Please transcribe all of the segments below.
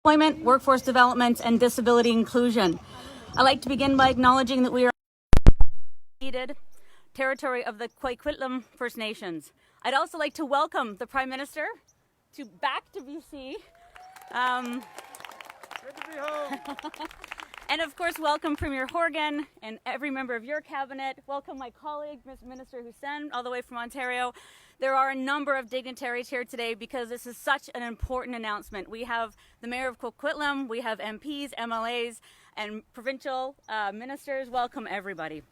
employment, workforce development, and disability inclusion. I'd like to begin by acknowledging that we are ceded territory of the Coquitlam First Nations. I'd also like to welcome the Prime Minister back to BC. Good to be home. And of course, welcome Premier Horgan and every member of your cabinet. Welcome my colleague, Minister Hussein, all the way from Ontario. There are a number of dignitaries here today because this is such an important announcement. We have the Mayor of Coquitlam, we have MPs, MLAs, and provincial ministers. Welcome everybody.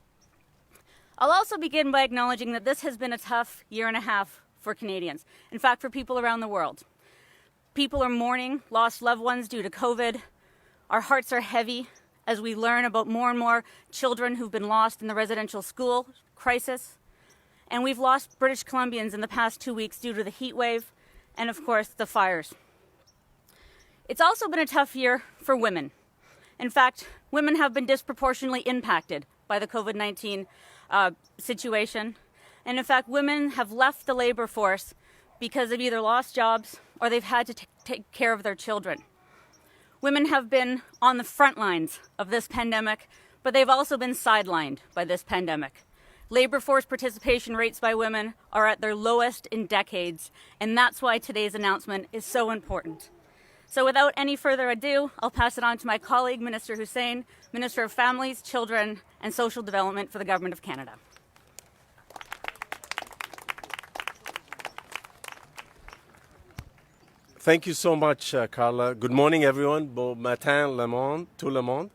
I'll also begin by acknowledging that this has been a tough year and a half for Canadians. In fact, for people around the world. People are mourning lost loved ones due to COVID. Our hearts are heavy as we learn about more and more children who've been lost in the residential school crisis. And we've lost British Columbians in the past 2 weeks due to the heat wave and, of course, the fires. It's also been a tough year for women. In fact, women have been disproportionately impacted by the COVID-19 situation. And in fact, women have left the labor force because they've either lost jobs or they've had to take care of their children. Women have been on the front lines of this pandemic, but they've also been sidelined by this pandemic. Labor force participation rates by women are at their lowest in decades, and that's why today's announcement is so important. So without any further ado, I'll pass it on to my colleague, Minister Hussein, Minister of Families, Children and Social Development for the Government of Canada. Thank you so much, Carla. Good morning, everyone. Bon matin, le monde, tout le monde.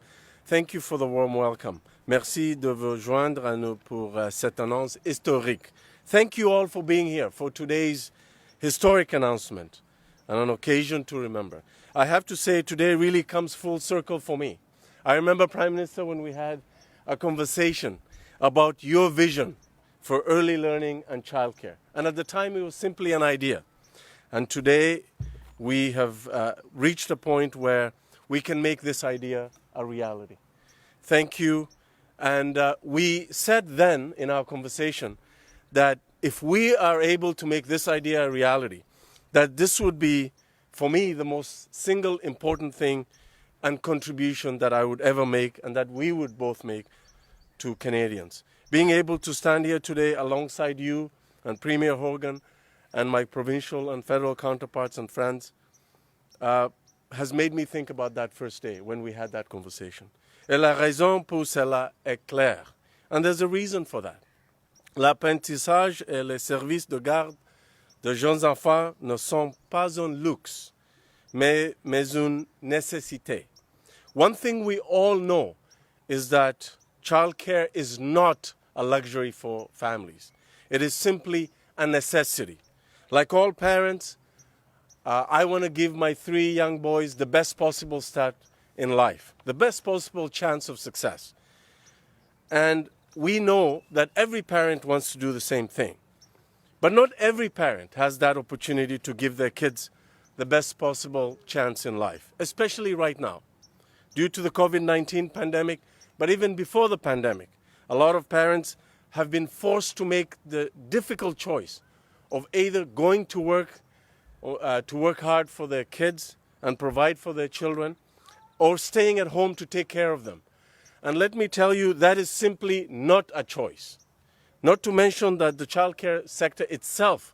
Thank you for the warm welcome. Merci de vous joindre à nous pour cette annonce historique. Thank you all for being here for today's historic announcement and an occasion to remember. I have to say today really comes full circle for me. I remember, Prime Minister, when we had a conversation about your vision for early learning and childcare. And at the time it was simply an idea. And today we have reached a point where we can make this idea a reality. Thank you. And we said then in our conversation that if we are able to make this idea a reality, that this would be, for me, the most single important thing and contribution that I would ever make and that we would both make to Canadians. Being able to stand here today alongside you and Premier Horgan and my provincial and federal counterparts and friends has made me think about that first day when we had that conversation. Et la raison pour cela est claire. And there's a reason for that. L'apprentissage et les services de garde de jeunes enfants ne sont pas un luxe, mais une nécessité. One thing we all know is that childcare is not a luxury for families. It is simply a necessity. Like all parents, I want to give my 3 young boys the best possible start in life, the best possible chance of success. And we know that every parent wants to do the same thing. But not every parent has that opportunity to give their kids the best possible chance in life, especially right now. Due to the COVID-19 pandemic, but even before the pandemic, a lot of parents have been forced to make the difficult choice of either going to work hard for their kids and provide for their children, or staying at home to take care of them. And let me tell you, that is simply not a choice. Not to mention that the childcare sector itself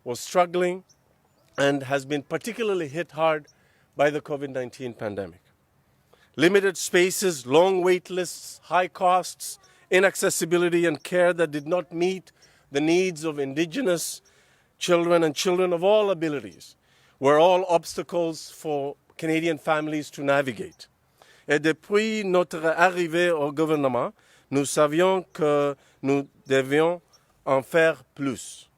was struggling and has been particularly hit hard by the COVID-19 pandemic. Limited spaces, long wait lists, high costs, inaccessibility and care that did not meet the needs of Indigenous children and children of all abilities were all obstacles for Canadian families to navigate. Et depuis notre arrivée au gouvernement, nous savions que nous devions en faire plus.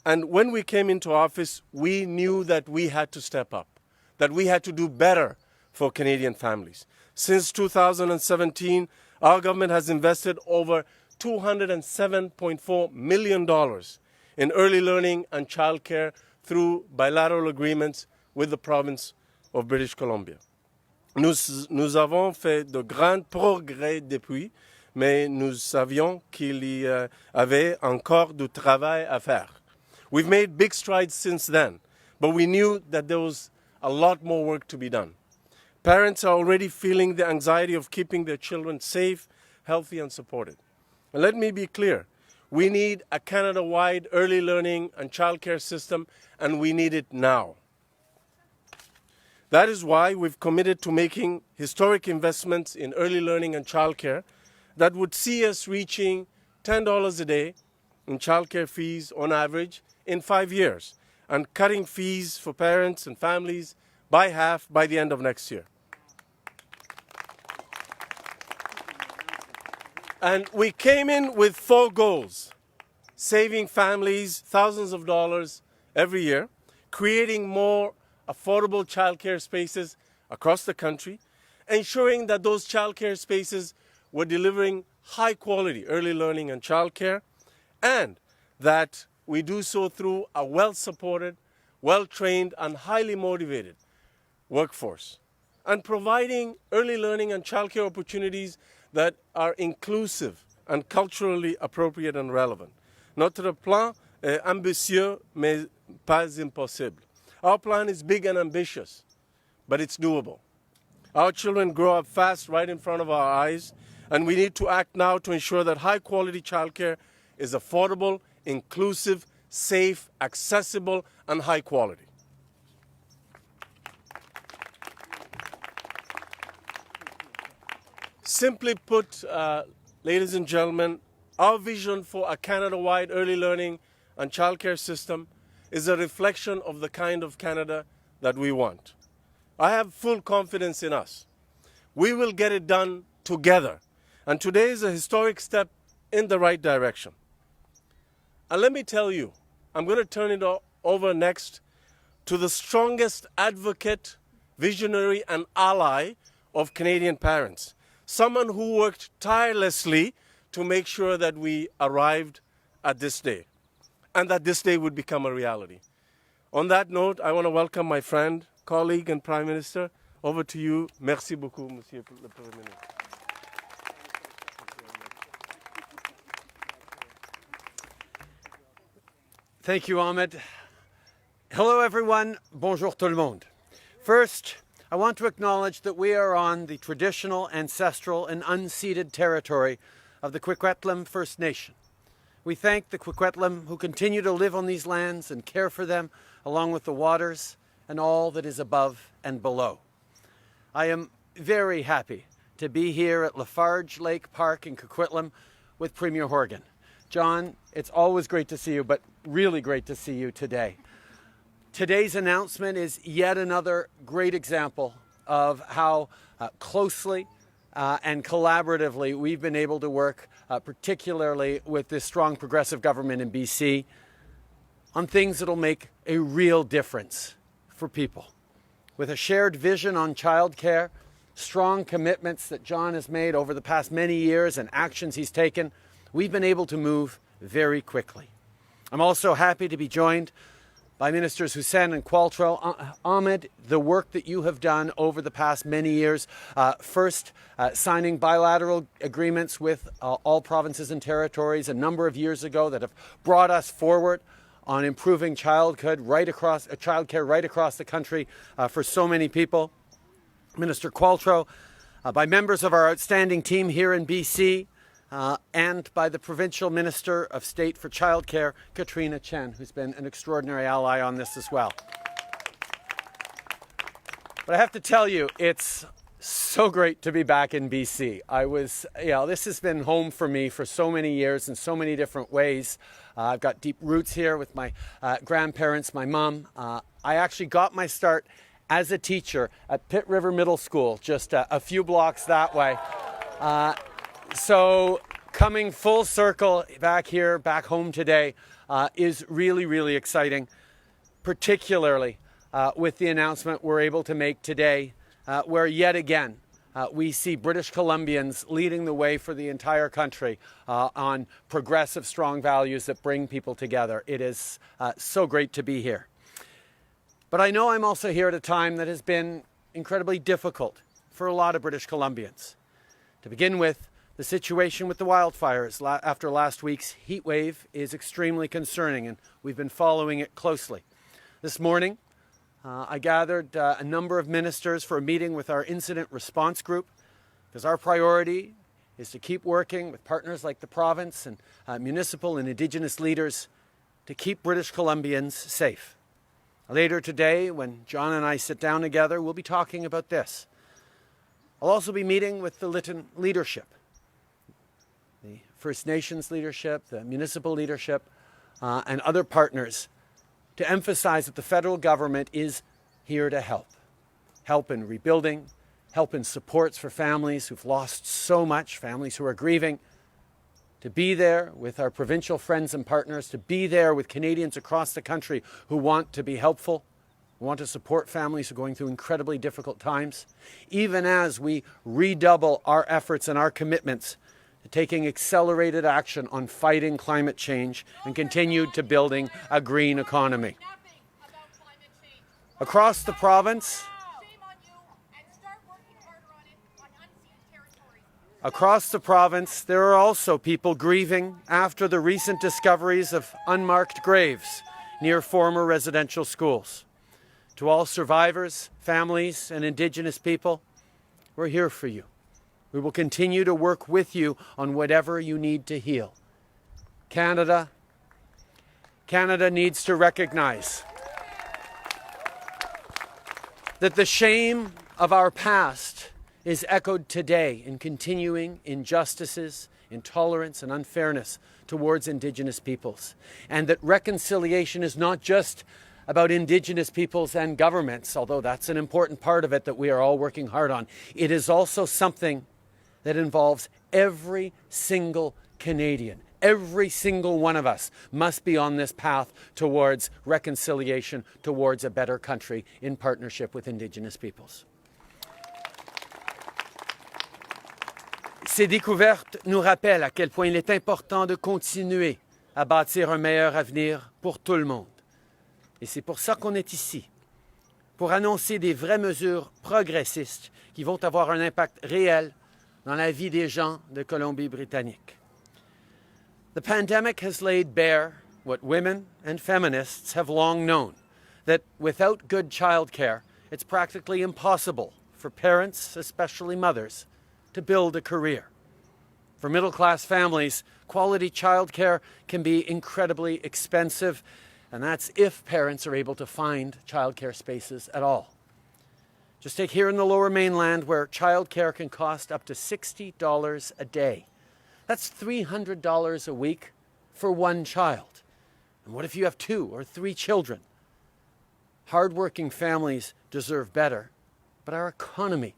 And when we came into office, we knew that we had to step up, that we had to do better for Canadian families. Since 2017, our government has invested over $207.4 million in early learning and childcare through bilateral agreements with the province of British Columbia. Nous avons fait de grands progrès depuis, mais nous savions qu'il y avait encore du travail à faire. We've made big strides since then, but we knew that there was a lot more work to be done. Parents are already feeling the anxiety of keeping their children safe, healthy, and supported. And let me be clear, we need a Canada-wide early learning and childcare system, and we need it now. That is why we've committed to making historic investments in early learning and childcare that would see us reaching $10 a day in childcare fees on average in 5 years, and cutting fees for parents and families by half by the end of next year. And we came in with 4 goals: saving families thousands of dollars every year, creating more affordable childcare spaces across the country, ensuring that those childcare spaces were delivering high quality early learning and childcare, and that we do so through a well-supported, well-trained, and highly motivated workforce, and providing early learning and childcare opportunities that are inclusive and culturally appropriate and relevant. Notre plan est ambitieux, mais pas impossible. Our plan is big and ambitious, but it's doable. Our children grow up fast right in front of our eyes, and we need to act now to ensure that high-quality childcare is affordable, inclusive, safe, accessible, and high quality. Simply put, ladies and gentlemen, our vision for a Canada-wide early learning and childcare system is a reflection of the kind of Canada that we want. I have full confidence in us. We will get it done together. And today is a historic step in the right direction. And let me tell you, I'm going to turn it over next to the strongest advocate, visionary, and ally of Canadian parents. Someone who worked tirelessly to make sure that we arrived at this day, and that this day would become a reality. On that note, I want to welcome my friend, colleague, and Prime Minister. Over to you. Merci beaucoup, Monsieur le Premier Ministre. Thank you, Ahmed. Hello, everyone. Bonjour tout le monde. First, I want to acknowledge that we are on the traditional, ancestral, and unceded territory of the Coquitlam First Nation. We thank the Coquitlam who continue to live on these lands and care for them, along with the waters and all that is above and below. I am very happy to be here at Lafarge Lake Park in Coquitlam with Premier Horgan. John, it's always great to see you, but really great to see you today. Today's announcement is yet another great example of how closely and collaboratively we've been able to work, particularly with this strong progressive government in BC, on things that'll make a real difference for people. With a shared vision on childcare, strong commitments that John has made over the past many years and actions he's taken, we've been able to move very quickly. I'm also happy to be joined by Ministers Hussen and Qualtrough. Ahmed, the work that you have done over the past many years, first signing bilateral agreements with all provinces and territories a number of years ago that have brought us forward on improving childcare right across the country for so many people. Minister Qualtrough, by members of our outstanding team here in BC, and by the Provincial Minister of State for Childcare, Katrina Chen, who's been an extraordinary ally on this as well. But I have to tell you, it's so great to be back in BC. This has been home for me for so many years in so many different ways. I've got deep roots here with my grandparents, my mom. I actually got my start as a teacher at Pitt River Middle School, just a few blocks that way. So coming full circle back here, back home today, is really, really exciting, particularly with the announcement we're able to make today, where yet again we see British Columbians leading the way for the entire country on progressive, strong values that bring people together. It is so great to be here. But I know I'm also here at a time that has been incredibly difficult for a lot of British Columbians. To begin with, the situation with the wildfires after last week's heat wave is extremely concerning, and we've been following it closely. This morning, I gathered a number of ministers for a meeting with our incident response group, because our priority is to keep working with partners like the province and municipal and Indigenous leaders to keep British Columbians safe. Later today, when John and I sit down together, we'll be talking about this. I'll also be meeting with the Lytton leadership, the First Nations leadership, the municipal leadership, and other partners to emphasize that the federal government is here to help. Help in rebuilding, help in supports for families who've lost so much, families who are grieving, to be there with our provincial friends and partners, to be there with Canadians across the country who want to be helpful, who want to support families who are going through incredibly difficult times, even as we redouble our efforts and our commitments to taking accelerated action on fighting climate change and continue to building a green economy. Across the province, there are also people grieving after the recent discoveries of unmarked graves near former residential schools. To all survivors, families, and Indigenous people, we're here for you. We will continue to work with you on whatever you need to heal. Canada needs to recognize that the shame of our past is echoed today in continuing injustices, intolerance, and unfairness towards Indigenous peoples. And that reconciliation is not just about Indigenous peoples and governments, although that's an important part of it that we are all working hard on. It is also something that involves every single Canadian. Every single one of us must be on this path towards reconciliation, towards a better country in partnership with Indigenous peoples. Ces découvertes nous rappellent à quel point il est important de continuer à bâtir un meilleur avenir pour tout le monde. Et c'est pour ça qu'on est ici, pour annoncer des vraies mesures progressistes qui vont avoir un impact réel dans la vie des gens de Colombie-Britannique. The pandemic has laid bare what women and feminists have long known, that without good childcare, it's practically impossible for parents, especially mothers, to build a career. For middle-class families, quality childcare can be incredibly expensive, and that's if parents are able to find childcare spaces at all. Just take here in the Lower Mainland, where childcare can cost up to $60 a day. That's $300 a week for one child. And what if you have 2 or 3 children? Hardworking families deserve better, but our economy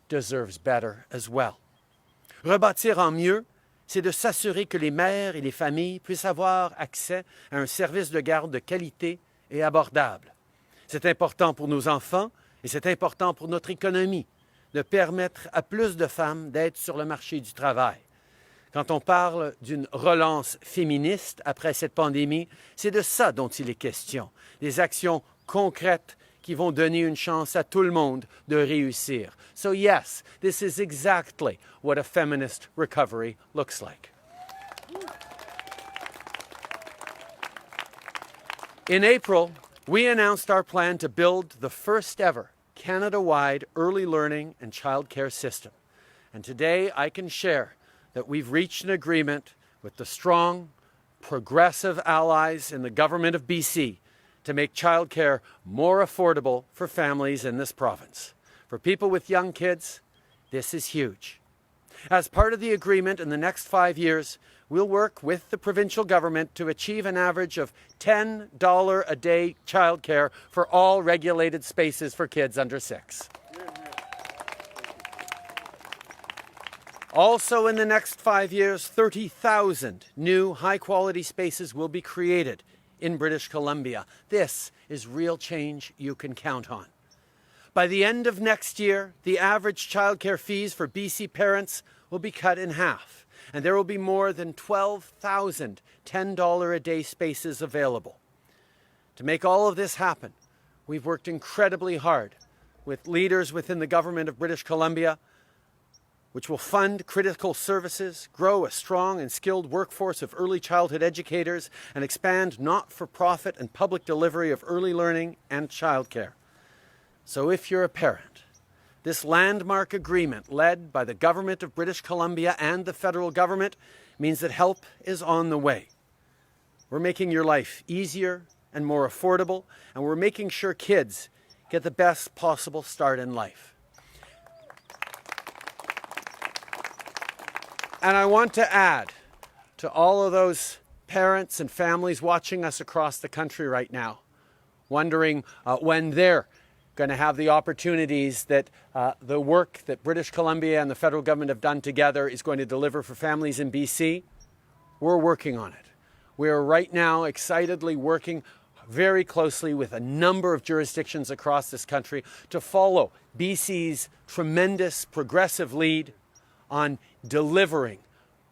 deserves better as well. Rebâtir en mieux, c'est de s'assurer que les mères et les familles puissent avoir accès à un service de garde de qualité et abordable. C'est important pour nos enfants et c'est important pour notre économie de permettre à plus de femmes d'être sur le marché du travail. Quand on parle d'une relance féministe après cette pandémie, c'est de ça dont il est question. Des actions concrètes qui vont donner une chance à tout le monde de réussir. So yes, this is exactly what a feminist recovery looks like. In April, we announced our plan to build the first ever Canada-wide early learning and childcare system. And today I can share that we've reached an agreement with the strong, progressive allies in the government of BC to make childcare more affordable for families in this province. For people with young kids, this is huge. As part of the agreement, in the next 5 years, we'll work with the provincial government to achieve an average of $10 a day childcare for all regulated spaces for kids under 6. Also, in the next 5 years, 30,000 new high-quality spaces will be created in British Columbia. This is real change you can count on. By the end of next year, the average childcare fees for BC parents will be cut in half, and there will be more than 12,000 $10 a day spaces available. To make all of this happen, we've worked incredibly hard with leaders within the government of British Columbia, which will fund critical services, grow a strong and skilled workforce of early childhood educators, and expand not-for-profit and public delivery of early learning and childcare. So if you're a parent, this landmark agreement led by the government of British Columbia and the federal government means that help is on the way. We're making your life easier and more affordable, and we're making sure kids get the best possible start in life. And I want to add to all of those parents and families watching us across the country right now, wondering when they're going to have the opportunities that the work that British Columbia and the federal government have done together is going to deliver for families in BC. We're working on it. We are right now excitedly working very closely with a number of jurisdictions across this country to follow BC's tremendous progressive lead on delivering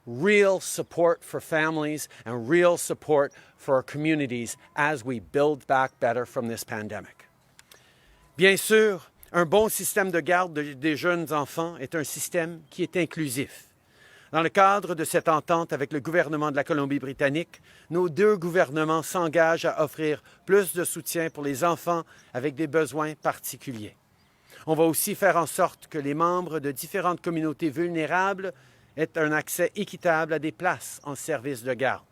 real support for families and real support for our communities as we build back better from this pandemic. Bien sûr, un bon système de garde des jeunes enfants est un système qui est inclusif. Dans le cadre de cette entente avec le gouvernement de la Colombie-Britannique, nos deux gouvernements s'engagent à offrir plus de soutien pour les enfants avec des besoins particuliers. On va aussi faire en sorte que les membres de différentes communautés vulnérables aient un accès équitable à des places en service de garde.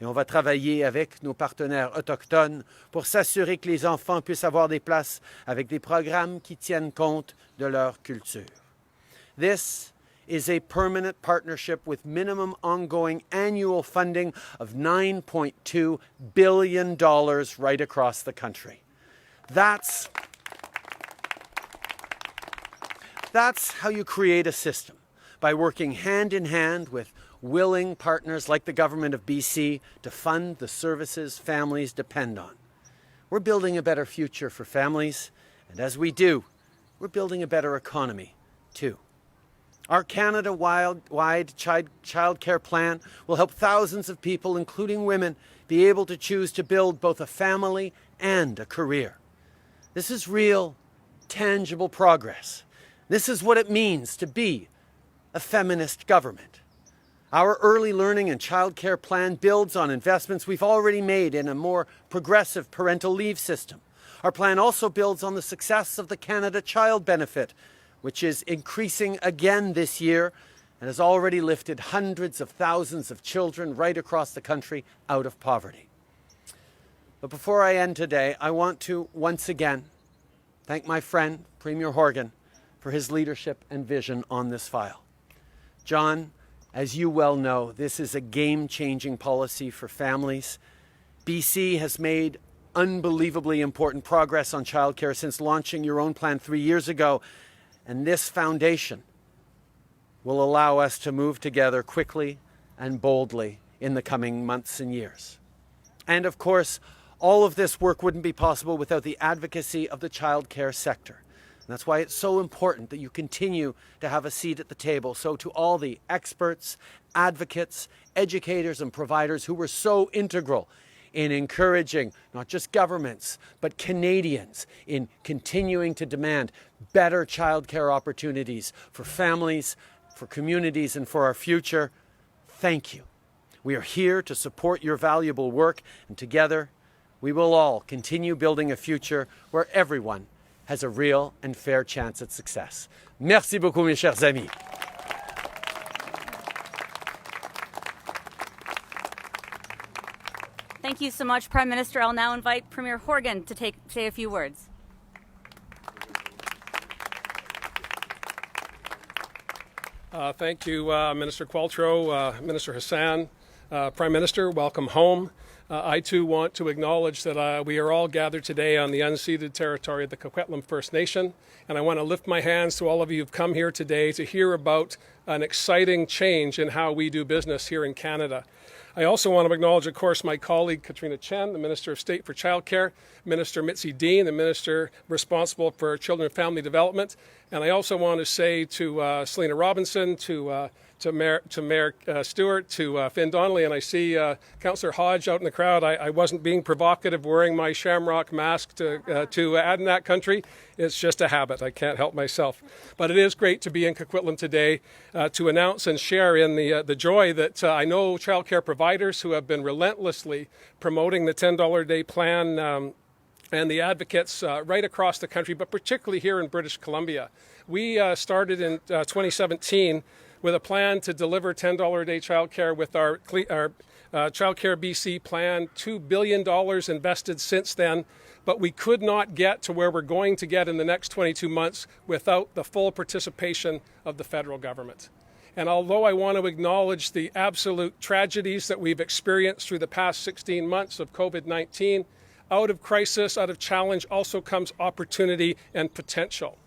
Et on va travailler avec nos partenaires autochtones pour s'assurer que les enfants puissent avoir des places avec des programmes qui tiennent compte de leur culture. This is a permanent partnership with minimum ongoing annual funding of $9.2 billion right across the country. That's how you create a system, by working hand in hand with willing partners like the government of BC to fund the services families depend on. We're building a better future for families, and as we do, we're building a better economy too. Our Canada-wide childcare plan will help thousands of people, including women, be able to choose to build both a family and a career. This is real, tangible progress. This is what it means to be a feminist government. Our early learning and childcare plan builds on investments we've already made in a more progressive parental leave system. Our plan also builds on the success of the Canada Child Benefit, which is increasing again this year and has already lifted hundreds of thousands of children right across the country out of poverty. But before I end today, I want to once again thank my friend, Premier Horgan, for his leadership and vision on this file. John, as you well know, this is a game-changing policy for families. BC has made unbelievably important progress on childcare since launching your own plan 3 years ago, and this foundation will allow us to move together quickly and boldly in the coming months and years. And of course, all of this work wouldn't be possible without the advocacy of the childcare sector. And that's why it's so important that you continue to have a seat at the table. So to all the experts, advocates, educators, and providers who were so integral in encouraging not just governments, but Canadians in continuing to demand better childcare opportunities for families, for communities, and for our future, thank you. We are here to support your valuable work, and together we will all continue building a future where everyone has a real and fair chance at success. Merci beaucoup, mes chers amis. Thank you so much, Prime Minister. I'll now invite Premier Horgan to say a few words. Thank you, Minister Qualtrough, Minister Hassan, Prime Minister, welcome home. I too want to acknowledge that we are all gathered today on the unceded territory of the Coquitlam First Nation, and I want to lift my hands to all of you who've come here today to hear about an exciting change in how we do business here in Canada. I also want to acknowledge, of course, my colleague Katrina Chen, the Minister of State for Childcare, Minister Mitzi Dean, the Minister responsible for Children and Family Development, and I also want to say to Selena Robinson, to Mayor Stewart, to Finn Donnelly, and I see Councillor Hodge out in the crowd. I wasn't being provocative wearing my shamrock mask to Adirondack country. It's just a habit. I can't help myself. But it is great to be in Coquitlam today to announce and share in the joy that I know childcare providers who have been relentlessly promoting the $10 a day plan and the advocates right across the country, but particularly here in British Columbia. We started in 2017 with a plan to deliver $10 a day childcare with our Childcare BC plan, $2 billion invested since then, but we could not get to where we're going to get in the next 22 months without the full participation of the federal government. And although I want to acknowledge the absolute tragedies that we've experienced through the past 16 months of COVID-19, out of crisis, out of challenge also comes opportunity and potential.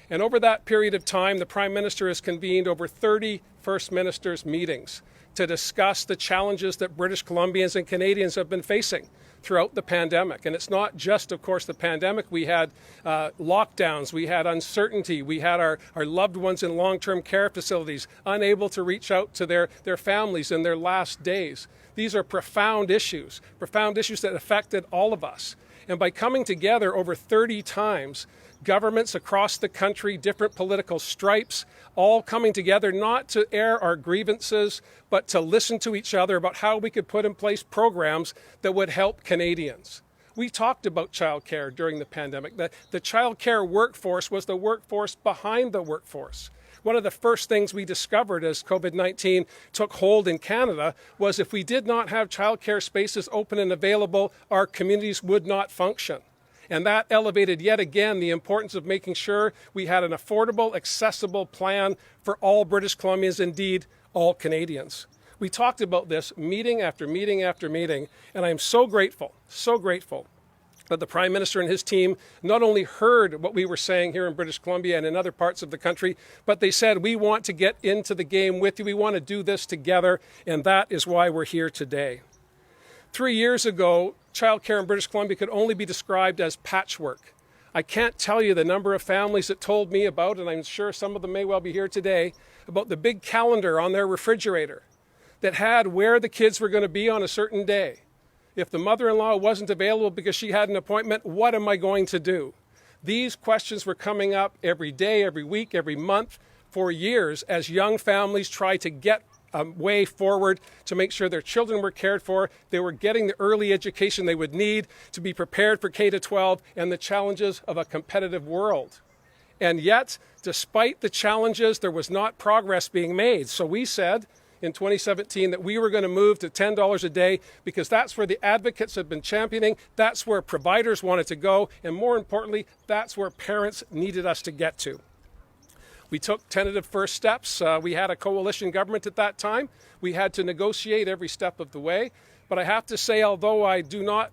And over that period of time, the Prime Minister has convened over 30 First Ministers' meetings to discuss the challenges that British Columbians and Canadians have been facing throughout the pandemic. And it's not just, of course, the pandemic. We had lockdowns, we had uncertainty, we had our loved ones in long-term care facilities unable to reach out to their families in their last days. These are profound issues that affected all of us. And by coming together over 30 times, governments across the country, different political stripes, all coming together not to air our grievances, but to listen to each other about how we could put in place programs that would help Canadians. We talked about childcare during the pandemic. The childcare workforce was the workforce behind the workforce. One of the first things we discovered as COVID-19 took hold in Canada was if we did not have childcare spaces open and available, our communities would not function. And that elevated yet again the importance of making sure we had an affordable, accessible plan for all British Columbians, indeed all Canadians. We talked about this meeting after meeting after meeting, and I am so grateful that the Prime Minister and his team not only heard what we were saying here in British Columbia and in other parts of the country, but they said, we want to get into the game with you, we want to do this together, and that is why we're here today. 3 years ago, childcare in British Columbia could only be described as patchwork. I can't tell you the number of families that told me about, and I'm sure some of them may well be here today, about the big calendar on their refrigerator that had where the kids were going to be on a certain day. If the mother-in-law wasn't available because she had an appointment, what am I going to do? These questions were coming up every day, every week, every month for years as young families tried to get a way forward to make sure their children were cared for, they were getting the early education they would need to be prepared for K-12 and the challenges of a competitive world. And yet, despite the challenges, there was not progress being made. So we said in 2017 that we were going to move to $10 a day because that's where the advocates had been championing, that's where providers wanted to go, and more importantly, that's where parents needed us to get to. We took tentative first steps. We had a coalition government at that time. We had to negotiate every step of the way. But I have to say, although I do not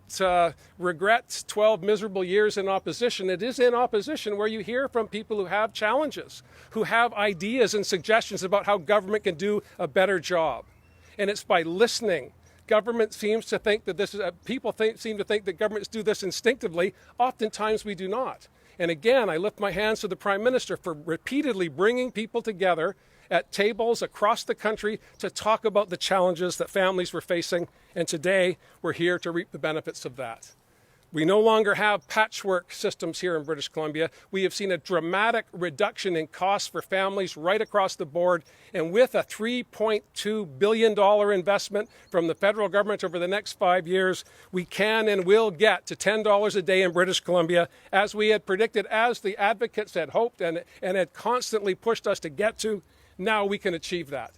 regret 12 miserable years in opposition, it is in opposition where you hear from people who have challenges, who have ideas and suggestions about how government can do a better job. And it's by listening. Government seems to think that this is, seem to think that governments do this instinctively. Oftentimes we do not. And again, I lift my hands to the Prime Minister for repeatedly bringing people together at tables across the country to talk about the challenges that families were facing. And today, we're here to reap the benefits of that. We no longer have patchwork systems here in British Columbia. We have seen a dramatic reduction in costs for families right across the board. And with a $3.2 billion investment from the federal government over the next 5 years, we can and will get to $10 a day in British Columbia, as we had predicted, as the advocates had hoped and had constantly pushed us to get to. Now we can achieve that.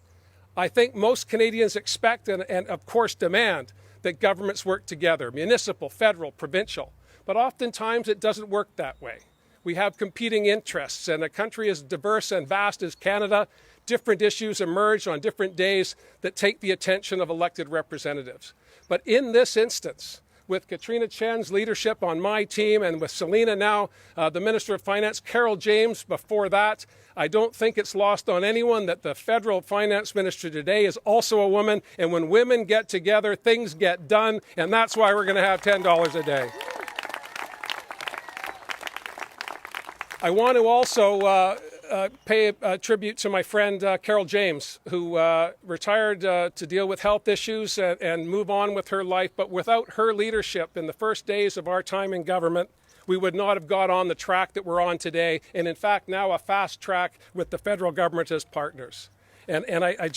I think most Canadians expect and of course demand that governments work together, municipal, federal, provincial. But oftentimes it doesn't work that way. We have competing interests, and a country as diverse and vast as Canada, different issues emerge on different days that take the attention of elected representatives. But in this instance, with Katrina Chen's leadership on my team and with Selina now, the Minister of Finance, Carol James before that, I don't think it's lost on anyone that the federal finance minister today is also a woman. And when women get together, things get done. And that's why we're going to have $10 a day. I want to also pay a tribute to my friend Carol James, who retired to deal with health issues and move on with her life. But without her leadership in the first days of our time in government, we would not have got on the track that we're on today, and in fact now a fast track with the federal government as partners. And I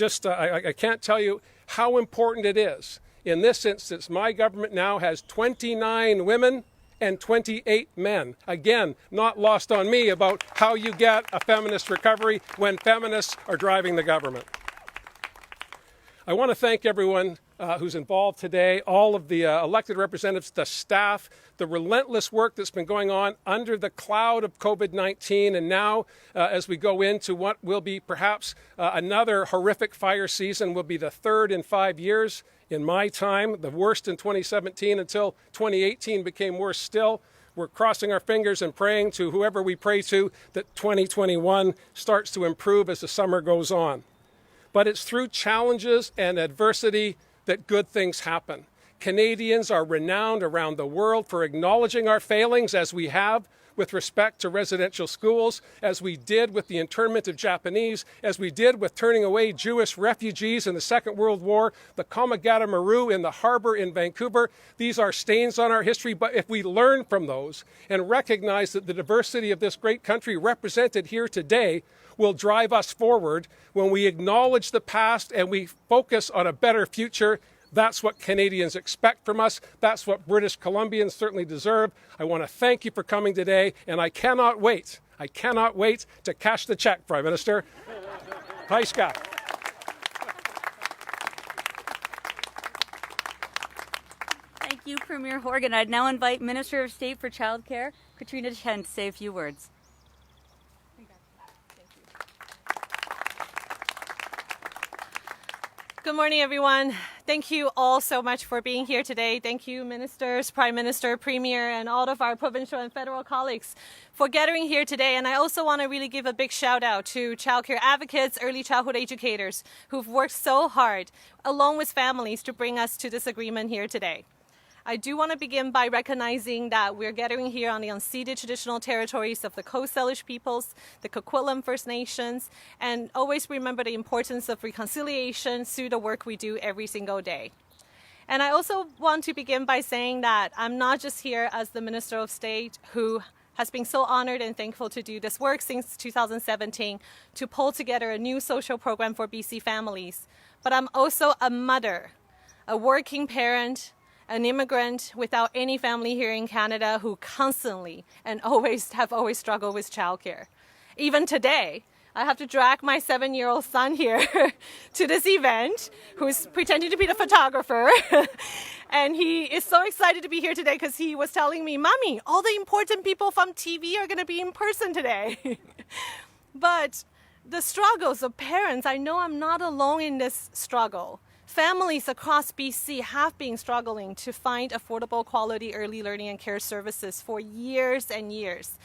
can't tell you how important it is. In this instance, my government now has 29 women and 28 men. Again, not lost on me about how you get a feminist recovery when feminists are driving the government. I want to thank everyone who's involved today, all of the elected representatives, the staff, the relentless work that's been going on under the cloud of COVID-19, and now as we go into what will be perhaps another horrific fire season, will be the third in 5 years in my time, the worst in 2017 until 2018 became worse still. We're crossing our fingers and praying to whoever we pray to that 2021 starts to improve as the summer goes on. But it's through challenges and adversity that good things happen. Canadians are renowned around the world for acknowledging our failings, as we have with respect to residential schools, as we did with the internment of Japanese, as we did with turning away Jewish refugees in the Second World War, the Komagata Maru in the harbor in Vancouver. These are stains on our history, but if we learn from those and recognize that the diversity of this great country represented here today will drive us forward, when we acknowledge the past and we focus on a better future, that's what Canadians expect from us. That's what British Columbians certainly deserve. I want to thank you for coming today, and I cannot wait to cash the check, Prime Minister. Hi, Scott. Thank you, Premier Horgan. I'd now invite Minister of State for Childcare, Katrina Chen, to say a few words. Good morning, everyone. Thank you all so much for being here today. Thank you, ministers, Prime Minister, Premier, and all of our provincial and federal colleagues for gathering here today. And I also want to really give a big shout out to childcare advocates, early childhood educators who've worked so hard, along with families, to bring us to this agreement here today. I do want to begin by recognizing that we're gathering here on the unceded traditional territories of the Coast Salish peoples, the Coquitlam First Nations, and always remember the importance of reconciliation through the work we do every single day. And I also want to begin by saying that I'm not just here as the Minister of State who has been so honored and thankful to do this work since 2017 to pull together a new social program for BC families, but I'm also a mother, a working parent, an immigrant without any family here in Canada who constantly and always struggled with childcare. Even today, I have to drag my 7-year-old son here to this event, who's pretending to be the photographer. And he is so excited to be here today because he was telling me, Mommy, all the important people from TV are going to be in person today. But the struggles of parents, I know I'm not alone in this struggle. Families across BC have been struggling to find affordable quality early learning and care services for years and years.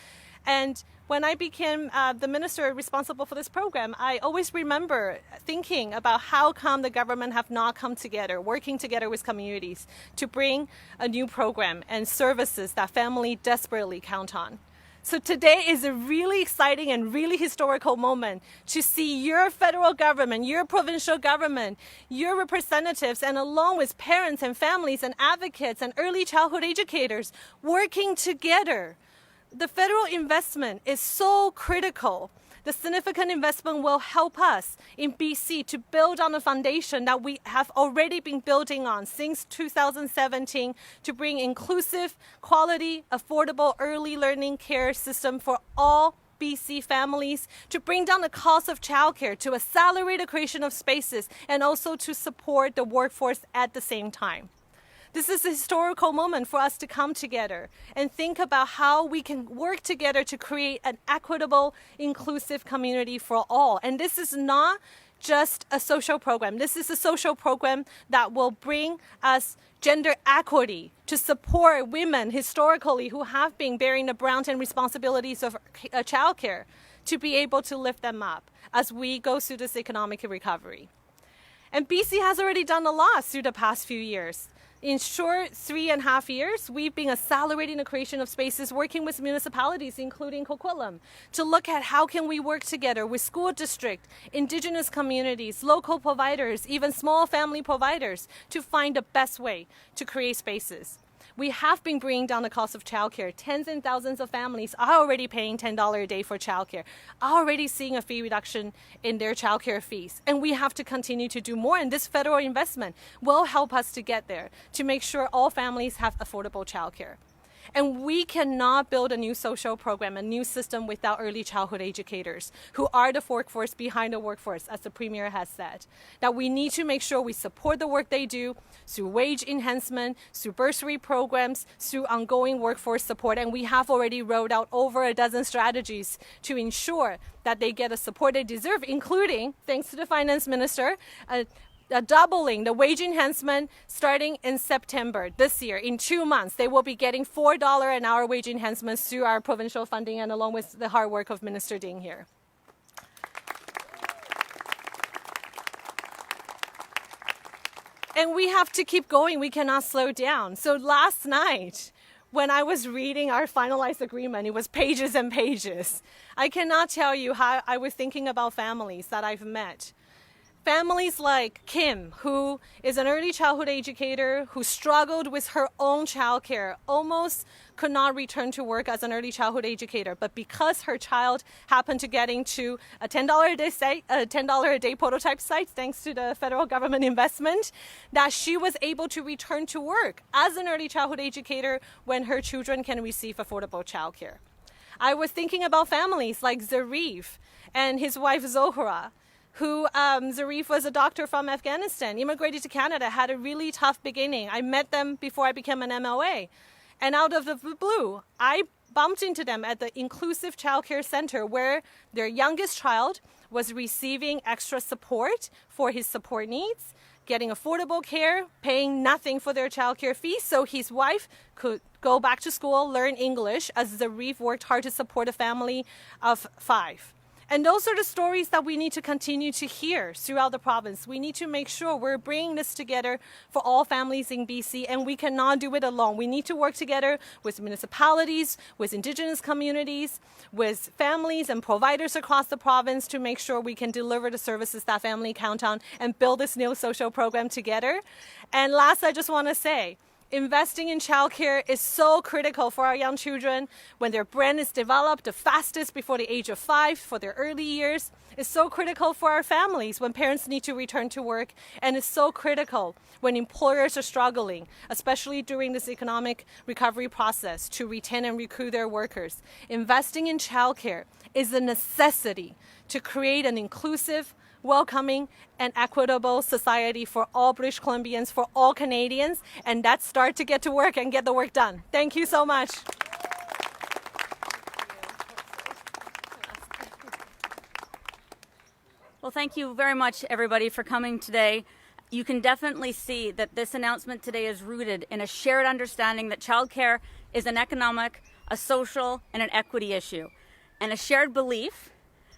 And when I became the minister responsible for this program, I always remember thinking about how come the government have not come together, working together with communities to bring a new program and services that family desperately count on. So today is a really exciting and really historical moment to see your federal government, your provincial government, your representatives, and along with parents and families and advocates and early childhood educators working together. The federal investment is so critical. The significant investment will help us in BC to build on the foundation that we have already been building on since 2017 to bring inclusive, quality, affordable early learning care system for all BC families, to bring down the cost of childcare, to accelerate the creation of spaces, and also to support the workforce at the same time. This is a historical moment for us to come together and think about how we can work together to create an equitable, inclusive community for all. And this is not just a social program. This is a social program that will bring us gender equity to support women historically who have been bearing the brunt and responsibilities of childcare, to be able to lift them up as we go through this economic recovery. And BC has already done a lot through the past few years. In short 3.5 years, we've been accelerating the creation of spaces, working with municipalities, including Coquitlam, to look at how can we work together with school district, Indigenous communities, local providers, even small family providers, to find the best way to create spaces. We have been bringing down the cost of childcare. Tens and thousands of families are already paying $10 a day for childcare, are already seeing a fee reduction in their childcare fees. And we have to continue to do more. And this federal investment will help us to get there, to make sure all families have affordable childcare. And we cannot build a new social program, a new system without early childhood educators who are the workforce behind the workforce, as the Premier has said. That we need to make sure we support the work they do through wage enhancement, through bursary programs, through ongoing workforce support. And we have already rolled out over a dozen strategies to ensure that they get the support they deserve, including, thanks to the Finance Minister, doubling the wage enhancement starting in September this year. In 2 months, they will be getting $4 an hour wage enhancements through our provincial funding and along with the hard work of Minister Ding here. And we have to keep going. We cannot slow down. So last night, when I was reading our finalized agreement, it was pages and pages. I cannot tell you how I was thinking about families that I've met. Families like Kim, who is an early childhood educator who struggled with her own childcare, almost could not return to work as an early childhood educator. But because her child happened to get into a $10 a day prototype site, thanks to the federal government investment, that she was able to return to work as an early childhood educator when her children can receive affordable childcare. I was thinking about families like Zarif and his wife Zohra, who Zarif was a doctor from Afghanistan, immigrated to Canada, had a really tough beginning. I met them before I became an MLA. And out of the blue, I bumped into them at the Inclusive Childcare Center where their youngest child was receiving extra support for his support needs, getting affordable care, paying nothing for their childcare fees, so his wife could go back to school, learn English, as Zarif worked hard to support a family of 5. And those are the stories that we need to continue to hear throughout the province. We need to make sure we're bringing this together for all families in BC, and we cannot do it alone. We need to work together with municipalities, with Indigenous communities, with families and providers across the province to make sure we can deliver the services that family count on and build this new social program together. And last, I just want to say, investing in childcare is so critical for our young children when their brain is developed the fastest before the age of 5 for their early years. It's so critical for our families when parents need to return to work. And it's so critical when employers are struggling, especially during this economic recovery process, to retain and recruit their workers. Investing in childcare is a necessity to create an inclusive, welcoming and equitable society for all British Columbians, for all Canadians, and let's start to get to work and get the work done. Thank you so much. Well, thank you very much, everybody, for coming today. You can definitely see that this announcement today is rooted in a shared understanding that childcare is an economic, a social, and an equity issue, and a shared belief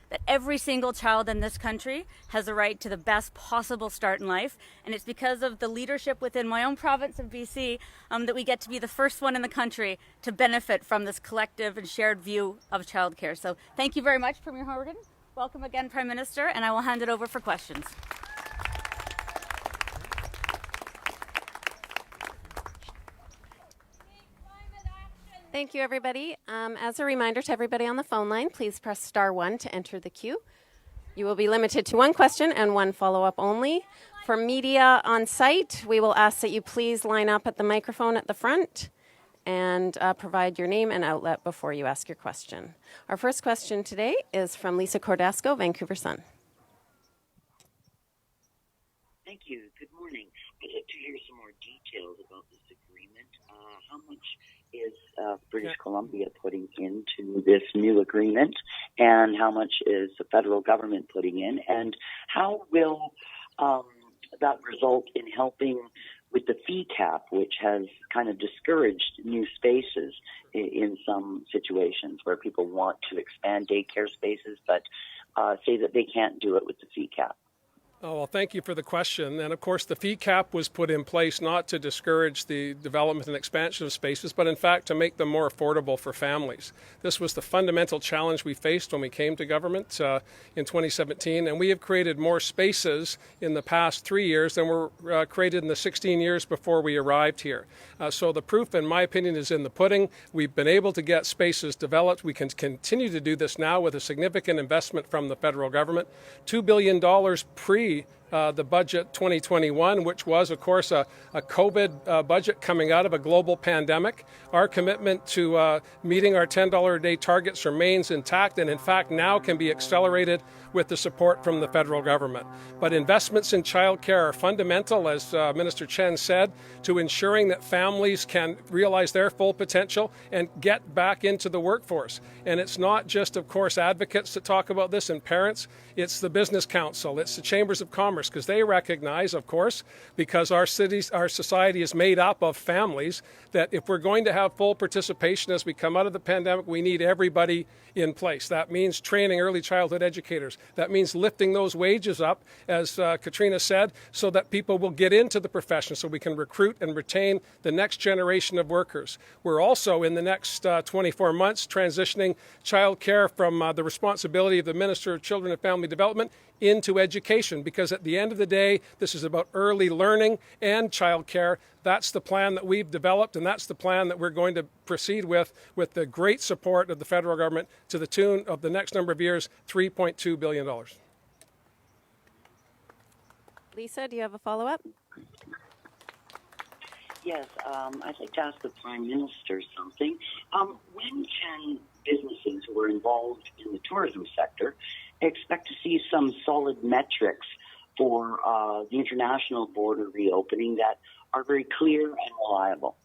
that every single child in this country has a right to the best possible start in life. And it's because of the leadership within my own province of BC that we get to be the first one in the country to benefit from this collective and shared view of childcare. So thank you very much, Premier Horgan. Welcome again, Prime Minister, and I will hand it over for questions. Thank you, everybody. As a reminder to everybody on the phone line, please press *1 to enter the queue. You will be limited to one question and one follow-up only. For media on site, we will ask that you please line up at the microphone at the front and provide your name and outlet before you ask your question. Our first question today is from Lisa Cordasco, Vancouver Sun. Thank you. Good morning. I'd like to hear some more details about this agreement. How much is British Columbia putting into this new agreement, and how much is the federal government putting in, and how will that result in helping with the fee cap, which has kind of discouraged new spaces in some situations where people want to expand daycare spaces but say that they can't do it with the fee cap? Oh, well, thank you for the question. And of course, the fee cap was put in place not to discourage the development and expansion of spaces, but in fact to make them more affordable for families. This was the fundamental challenge we faced when we came to government in 2017, and we have created more spaces in the past 3 years than were created in the 16 years before we arrived here. So the proof, in my opinion, is in the pudding. We've been able to get spaces developed. We can continue to do this now with a significant investment from the federal government, $2 billion the budget 2021, which was, of course, a COVID budget coming out of a global pandemic. Our commitment to meeting our $10 a day targets remains intact and, in fact, now can be accelerated with the support from the federal government. But investments in childcare are fundamental, as Minister Chen said, to ensuring that families can realize their full potential and get back into the workforce. And it's not just, of course, advocates that talk about this and parents. It's the Business Council, it's the Chambers of Commerce, because they recognize, of course, because our society is made up of families, that if we're going to have full participation as we come out of the pandemic, we need everybody in place. That means training early childhood educators. That means lifting those wages up, as Katrina said, so that people will get into the profession, so we can recruit and retain the next generation of workers. We're also, in the next 24 months, transitioning childcare from the responsibility of the Minister of Children and Family Development into education, because at the end of the day, this is about early learning and childcare. That's the plan that we've developed, and that's the plan that we're going to proceed with the great support of the federal government, to the tune of the next number of years, $3.2 billion. Lisa, do you have a follow-up? Yes, I'd like to ask the Prime Minister something. When can businesses who are involved in the tourism sector expect to see some solid metrics for the international border reopening that are very clear and reliable?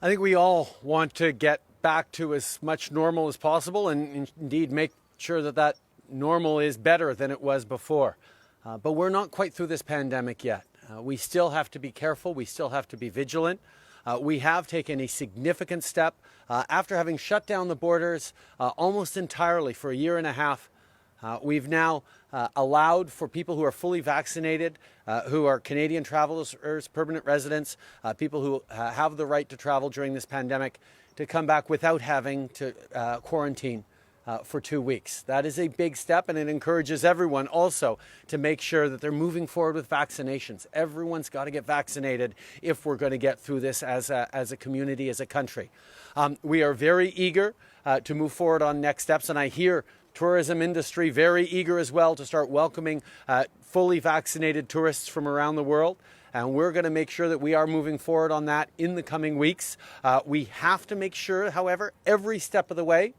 I think we all want to get back to as much normal as possible, and indeed make sure that that normal is better than it was before. But we're not quite through this pandemic yet. We still have to be careful. We still have to be vigilant. We have taken a significant step after having shut down the borders almost entirely for a year and a half. We've now allowed for people who are fully vaccinated, who are Canadian travelers, permanent residents, people who have the right to travel during this pandemic, to come back without having to quarantine for 2 weeks. That is a big step, and it encourages everyone also to make sure that they're moving forward with vaccinations. Everyone's got to get vaccinated if we're going to get through this as a community, as a country. We are very eager to move forward on next steps, and I hear tourism industry very eager as well to start welcoming fully vaccinated tourists from around the world. And we're going to make sure that we are moving forward on that in the coming weeks. We have to make sure, however, every step of the way,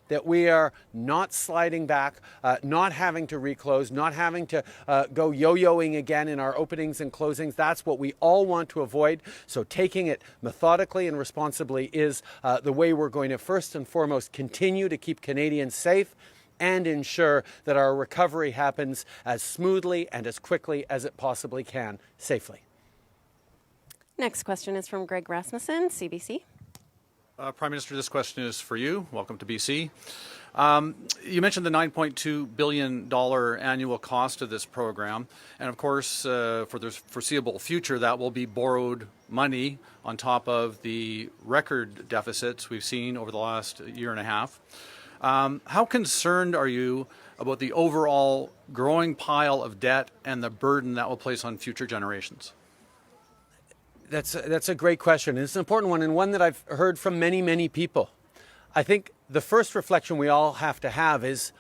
that we are not sliding back, not having to reclose, not having to go yo-yoing again in our openings and closings. That's what we all want to avoid. So taking it methodically and responsibly is the way we're going to first and foremost continue to keep Canadians safe and ensure that our recovery happens as smoothly and as quickly as it possibly can, safely. Next question is from Greg Rasmussen, CBC. Prime Minister, this question is for you. Welcome to BC. You mentioned the $9.2 billion annual cost of this program. And of course, for the foreseeable future, that will be borrowed money on top of the record deficits we've seen over the last year and a half. How concerned are you about the overall growing pile of debt and the burden that will place on future generations? That's a great question. It's an important one, and one that I've heard from many, many people. I think the first reflection we all have to have is,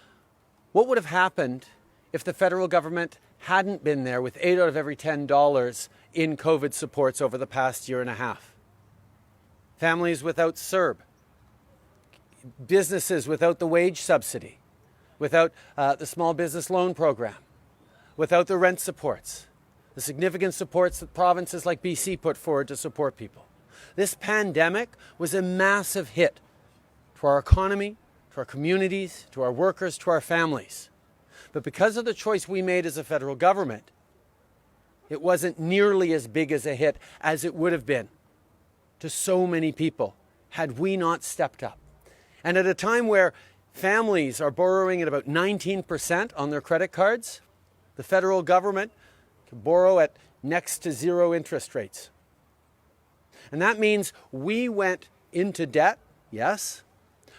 what would have happened if the federal government hadn't been there with 8 out of every $10 in COVID supports over the past year and a half? Families without CERB, businesses without the wage subsidy, without the small business loan program, without the rent supports, the significant supports that provinces like BC put forward to support people. This pandemic was a massive hit to our economy, to our communities, to our workers, to our families. But because of the choice we made as a federal government, it wasn't nearly as big as a hit as it would have been to so many people had we not stepped up. And at a time where families are borrowing at about 19% on their credit cards, the federal government can borrow at next to zero interest rates. And that means we went into debt, yes,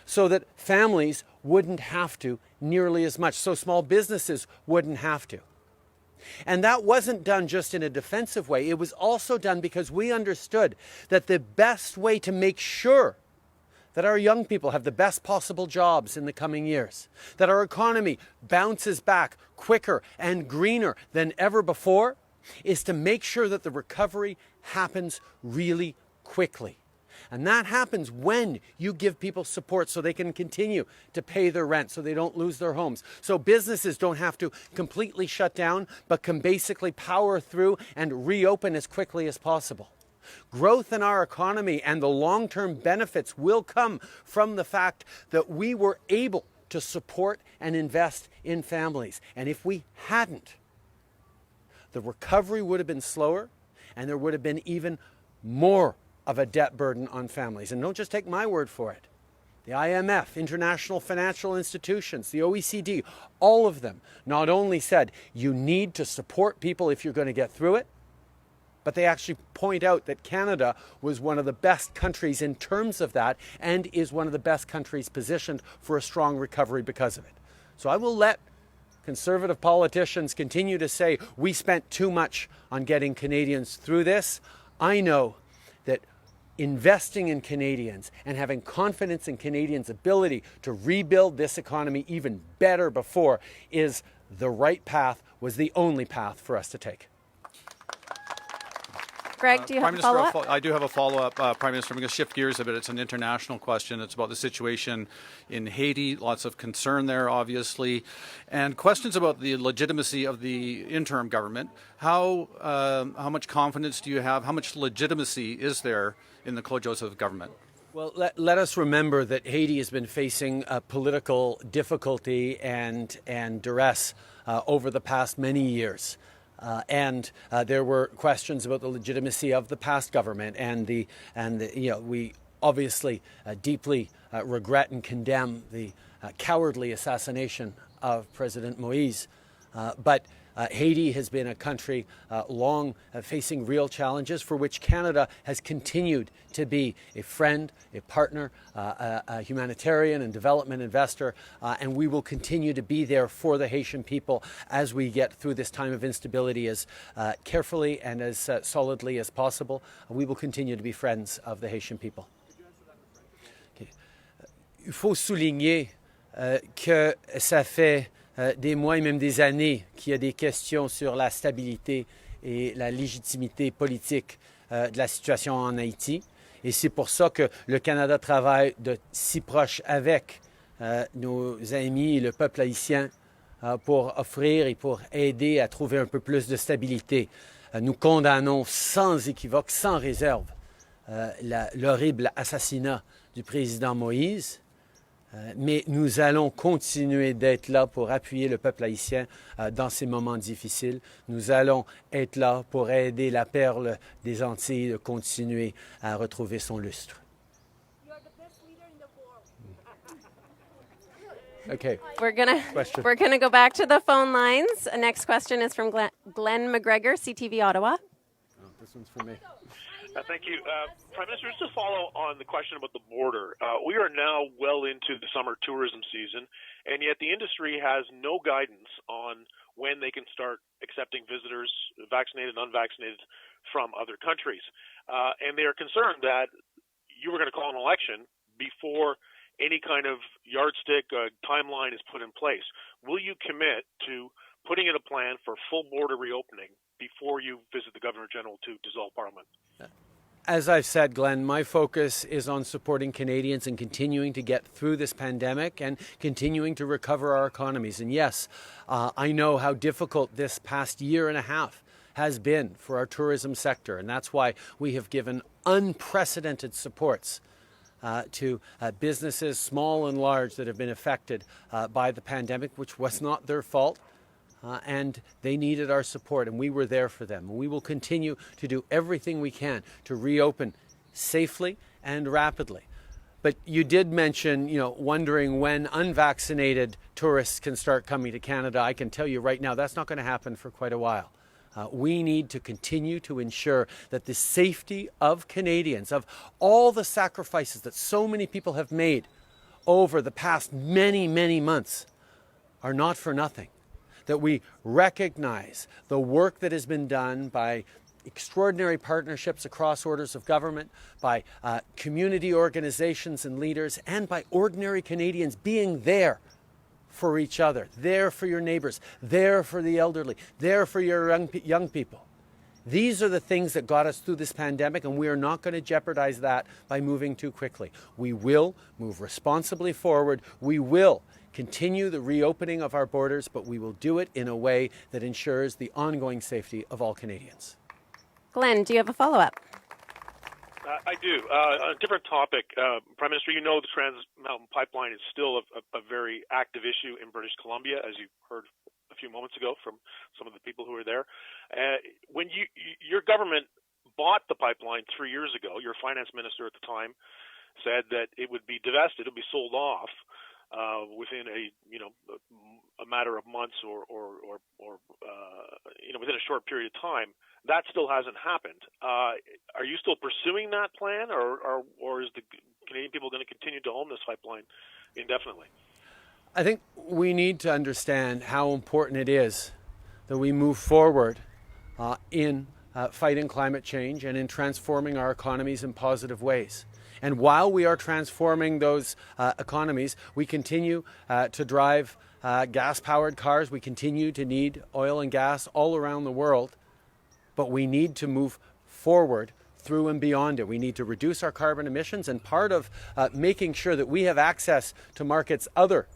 so that families wouldn't have to nearly as much, so small businesses wouldn't have to. And that wasn't done just in a defensive way. It was also done because we understood that the best way to make sure that our young people have the best possible jobs in the coming years, that our economy bounces back quicker and greener than ever before, is to make sure that the recovery happens really quickly. And that happens when you give people support so they can continue to pay their rent, so they don't lose their homes. So businesses don't have to completely shut down, but can basically power through and reopen as quickly as possible. Growth in our economy and the long-term benefits will come from the fact that we were able to support and invest in families. And if we hadn't, the recovery would have been slower and there would have been even more of a debt burden on families. And don't just take my word for it. The IMF, international financial institutions, the OECD, all of them not only said you need to support people if you're going to get through it, but they actually point out that Canada was one of the best countries in terms of that and is one of the best countries positioned for a strong recovery because of it. So I will let Conservative politicians continue to say we spent too much on getting Canadians through this. I know that investing in Canadians and having confidence in Canadians' ability to rebuild this economy even better before is the right path, was the only path for us to take. Greg, do you have a follow-up? I do have a follow-up, Prime Minister. I'm going to shift gears a bit. It's an international question. It's about the situation in Haiti. Lots of concern there, obviously, and questions about the legitimacy of the interim government. How much confidence do you have? How much legitimacy is there in the Claude Joseph government? Well, let us remember that Haiti has been facing political difficulty and duress over the past many years. And there were questions about the legitimacy of the past government, and we obviously deeply regret and condemn the cowardly assassination of President Moïse. But Haiti has been a country long facing real challenges for which Canada has continued to be a friend, a partner, a humanitarian and development investor, and we will continue to be there for the Haitian people as we get through this time of instability as carefully and as solidly as possible. We will continue to be friends of the Haitian people. Okay. Il faut souligner que ça fait des mois et même des années qu'il y a des questions sur la stabilité et la légitimité politique de la situation en Haïti. Et c'est pour ça que le Canada travaille de si proche avec nos amis et le peuple haïtien pour offrir et pour aider à trouver un peu plus de stabilité. Nous condamnons sans équivoque, sans réserve, l'horrible assassinat du président Moïse. Mais nous allons continuer d'être là pour appuyer le peuple haïtien dans ces moments difficiles. Nous allons être là pour aider la perle des Antilles à continuer à retrouver son lustre. Okay. We're gonna go back to the phone lines. Next question is from Glenn McGregor, CTV Ottawa. Oh, this one's for me. Thank you. Prime Minister, just to follow on the question about the border, we are now well into the summer tourism season, and yet the industry has no guidance on when they can start accepting visitors, vaccinated and unvaccinated, from other countries. And they are concerned that you were going to call an election before any kind of yardstick timeline is put in place. Will you commit to putting in a plan for full border reopening before you visit the Governor General to dissolve Parliament? As I've said, Glenn, my focus is on supporting Canadians and continuing to get through this pandemic and continuing to recover our economies. And yes, I know how difficult this past year and a half has been for our tourism sector. And that's why we have given unprecedented supports to businesses, small and large, that have been affected by the pandemic, which was not their fault. And they needed our support, and we were there for them. We will continue to do everything we can to reopen safely and rapidly. But you did mention, wondering when unvaccinated tourists can start coming to Canada. I can tell you right now, that's not going to happen for quite a while. We need to continue to ensure that the safety of Canadians, of all the sacrifices that so many people have made over the past many, many months, are not for nothing. That we recognize the work that has been done by extraordinary partnerships across orders of government, by community organizations and leaders, and by ordinary Canadians being there for each other, there for your neighbors, there for the elderly, there for your young people. These are the things that got us through this pandemic, and we are not going to jeopardize that by moving too quickly. We will move responsibly forward. We will continue the reopening of our borders, but we will do it in a way that ensures the ongoing safety of all Canadians. Glenn, do you have a follow-up? I do. On a different topic, Prime Minister, you know the Trans Mountain Pipeline is still a very active issue in British Columbia, as you heard a few moments ago from some of the people who were there. When your government bought the pipeline 3 years ago, your finance minister at the time said that it would be divested, it would be sold off within a matter of months or within a short period of time. That still hasn't happened. Are you still pursuing that plan, or is the Canadian people going to continue to own this pipeline indefinitely? I think we need to understand how important it is that we move forward in fighting climate change and in transforming our economies in positive ways. And while we are transforming those economies, we continue to drive gas-powered cars. We continue to need oil and gas all around the world. But we need to move forward through and beyond it. We need to reduce our carbon emissions. And part of making sure that we have access to markets other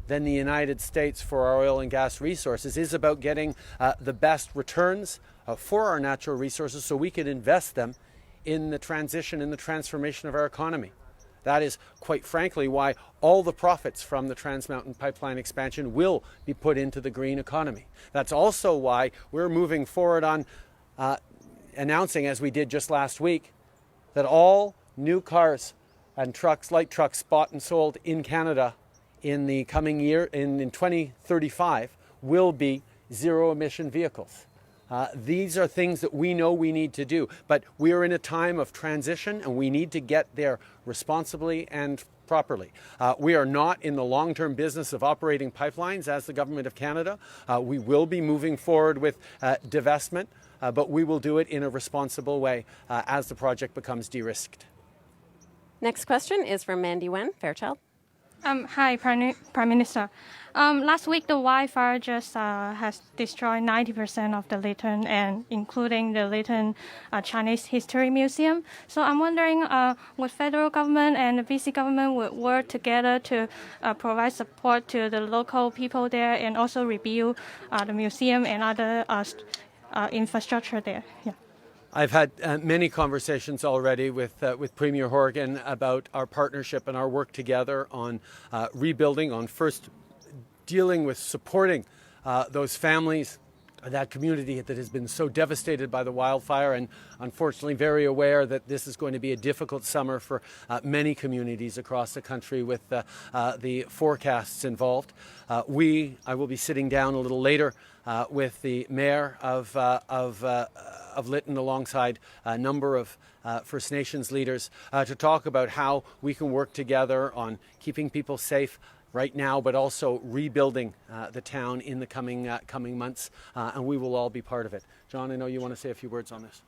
than the United States for our oil and gas resources is about getting the best returns for our natural resources so we can invest them in the transition, in the transformation of our economy. That is, quite frankly, why all the profits from the Trans Mountain Pipeline expansion will be put into the green economy. That's also why we're moving forward on announcing, as we did just last week, that all new cars and trucks, light trucks, bought and sold in Canada in the coming year, in 2035, will be zero-emission vehicles. These are things that we know we need to do, but we are in a time of transition and we need to get there responsibly and properly. We are not in the long-term business of operating pipelines as the Government of Canada. We will be moving forward with divestment, but we will do it in a responsible way as the project becomes de-risked. Next question is from Mandy Wen, Fairchild. Hi, Prime Minister. Last week, the wildfire just has destroyed 90% of the Lytton, and including the Lytton Chinese History Museum. So I'm wondering, would federal government and the BC government would work together to provide support to the local people there and also rebuild the museum and other infrastructure there? Yeah. I've had many conversations already with Premier Horgan about our partnership and our work together on rebuilding, on first dealing with supporting those families, that community that has been so devastated by the wildfire, and unfortunately very aware that this is going to be a difficult summer for many communities across the country with the forecasts involved. I will be sitting down a little later with the mayor of Lytton alongside a number of First Nations leaders to talk about how we can work together on keeping people safe right now, but also rebuilding the town in the coming months, and we will all be part of it. John, I know you want to say a few words on this.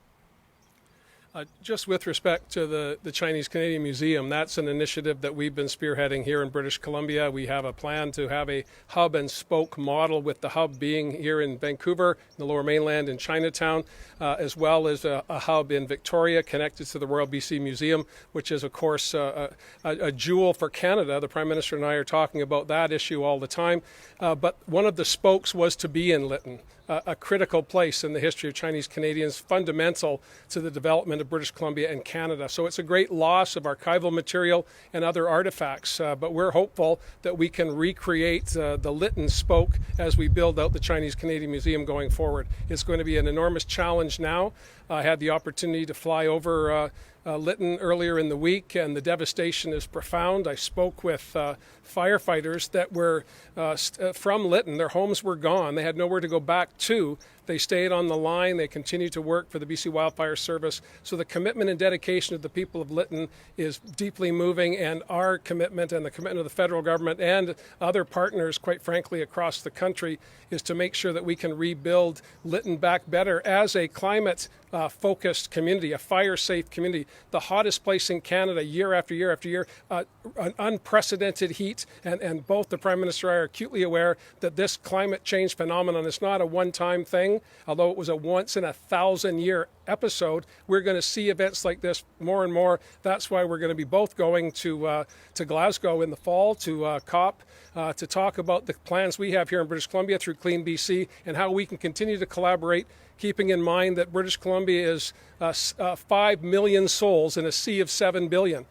Just with respect to the Chinese Canadian Museum, that's an initiative that we've been spearheading here in British Columbia. We have a plan to have a hub and spoke model, with the hub being here in Vancouver, in the Lower Mainland, in Chinatown, as well as a hub in Victoria connected to the Royal BC Museum, which is, of course, a jewel for Canada. The Prime Minister and I are talking about that issue all the time. But one of the spokes was to be in Lytton, a critical place in the history of Chinese Canadians, fundamental to the development of British Columbia and Canada. So it's a great loss of archival material and other artifacts, but we're hopeful that we can recreate the Lytton spoke as we build out the Chinese Canadian Museum going forward. It's going to be an enormous challenge now. I had the opportunity to fly over Lytton earlier in the week, and the devastation is profound. I spoke with firefighters that were from Lytton. Their homes were gone. They had nowhere to go back to. They stayed on the line. They continue to work for the BC Wildfire Service. So the commitment and dedication of the people of Lytton is deeply moving, and our commitment and the commitment of the federal government and other partners, quite frankly, across the country, is to make sure that we can rebuild Lytton back better as a climate-focused community, a fire-safe community. The hottest place in Canada year after year after year, an unprecedented heat, and both the Prime Minister and I are acutely aware that this climate change phenomenon is not a one-time thing. Although it was a once-in-a-thousand-year episode, we're going to see events like this more and more. That's why we're going to be both going to Glasgow in the fall to COP to talk about the plans we have here in British Columbia through Clean BC and how we can continue to collaborate, keeping in mind that British Columbia is 5 million souls in a sea of 7 billion.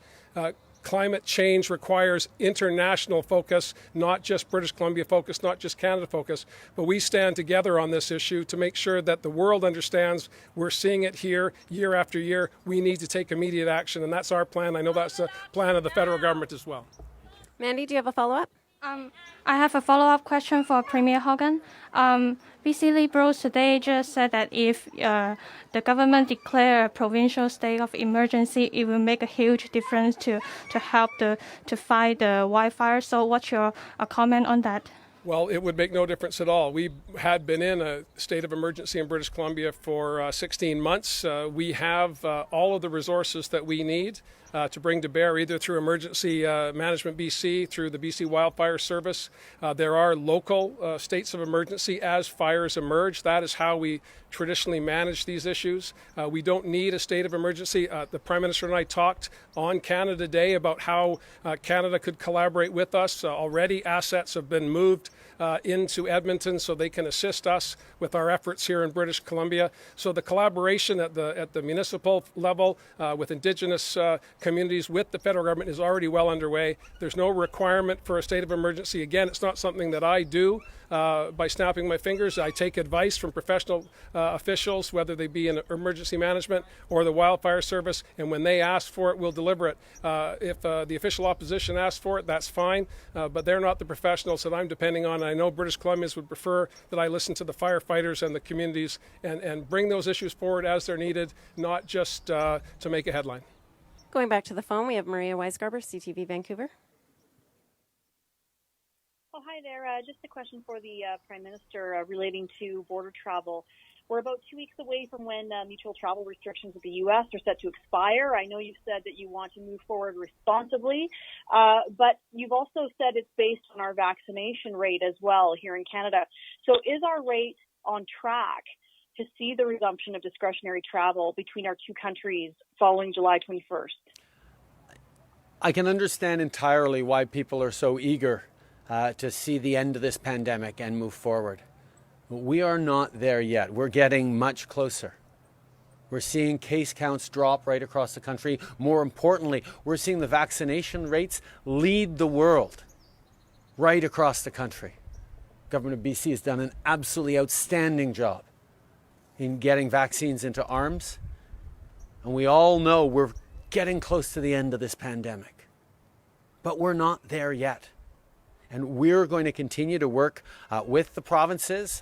Climate change requires international focus, not just British Columbia focus, not just Canada focus, but we stand together on this issue to make sure that the world understands we're seeing it here year after year. We need to take immediate action, and that's our plan. I know that's the plan of the federal government as well. Mandy, do you have a follow-up? I have a follow-up question for Premier Hogan. BC Liberals today just said that if the government declare a provincial state of emergency, it will make a huge difference to help to fight the wildfire. So what's your comment on that? Well, it would make no difference at all. We had been in a state of emergency in British Columbia for 16 months. We have all of the resources that we need to bring to bear, either through Emergency Management BC, through the BC Wildfire Service. There are local states of emergency as fires emerge. That is how we traditionally manage these issues. We don't need a state of emergency. The Prime Minister and I talked on Canada Day about how Canada could collaborate with us. Already assets have been moved into Edmonton so they can assist us with our efforts here in British Columbia. So the collaboration at the municipal level with Indigenous communities with the federal government is already well underway. There's no requirement for a state of emergency. Again, it's not something that I do by snapping my fingers. I take advice from professional officials, whether they be in emergency management or the wildfire service, and when they ask for it, we'll deliver it. If the official opposition asks for it, that's fine, but they're not the professionals that I'm depending on. I know British Columbians would prefer that I listen to the firefighters and the communities and bring those issues forward as they're needed, not just to make a headline. Going back to the phone, we have Maria Weisgarber, CTV Vancouver. Oh, hi there. Just a question for the Prime Minister relating to border travel. We're about 2 weeks away from when mutual travel restrictions with the U.S. are set to expire. I know you've said that you want to move forward responsibly, but you've also said it's based on our vaccination rate as well here in Canada. So is our rate on track to see the resumption of discretionary travel between our two countries following July 21st? I can understand entirely why people are so eager to see the end of this pandemic and move forward. We are not there yet. We're getting much closer. We're seeing case counts drop right across the country. More importantly, we're seeing the vaccination rates lead the world right across the country. Government of BC has done an absolutely outstanding job in getting vaccines into arms. And we all know we're getting close to the end of this pandemic. But we're not there yet. And we're going to continue to work with the provinces.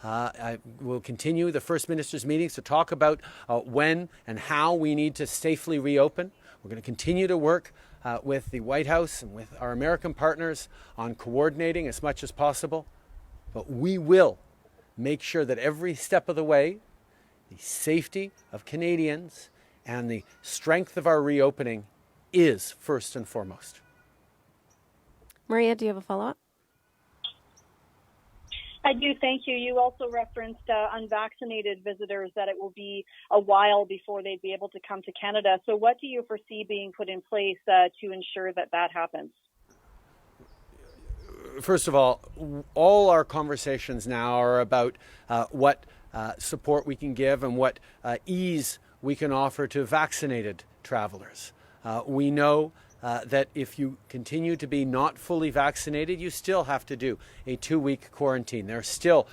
I will continue the First Minister's meetings to talk about when and how we need to safely reopen. We're going to continue to work with the White House and with our American partners on coordinating as much as possible. But we will make sure that every step of the way, the safety of Canadians and the strength of our reopening is first and foremost. Maria, do you have a follow-up? I do, thank you. You also referenced unvaccinated visitors, that it will be a while before they'd be able to come to Canada. So what do you foresee being put in place to ensure that that happens? First of all our conversations now are about what support we can give and what ease we can offer to vaccinated travelers. We know that if you continue to be not fully vaccinated, you still have to do a 2-week quarantine. There are still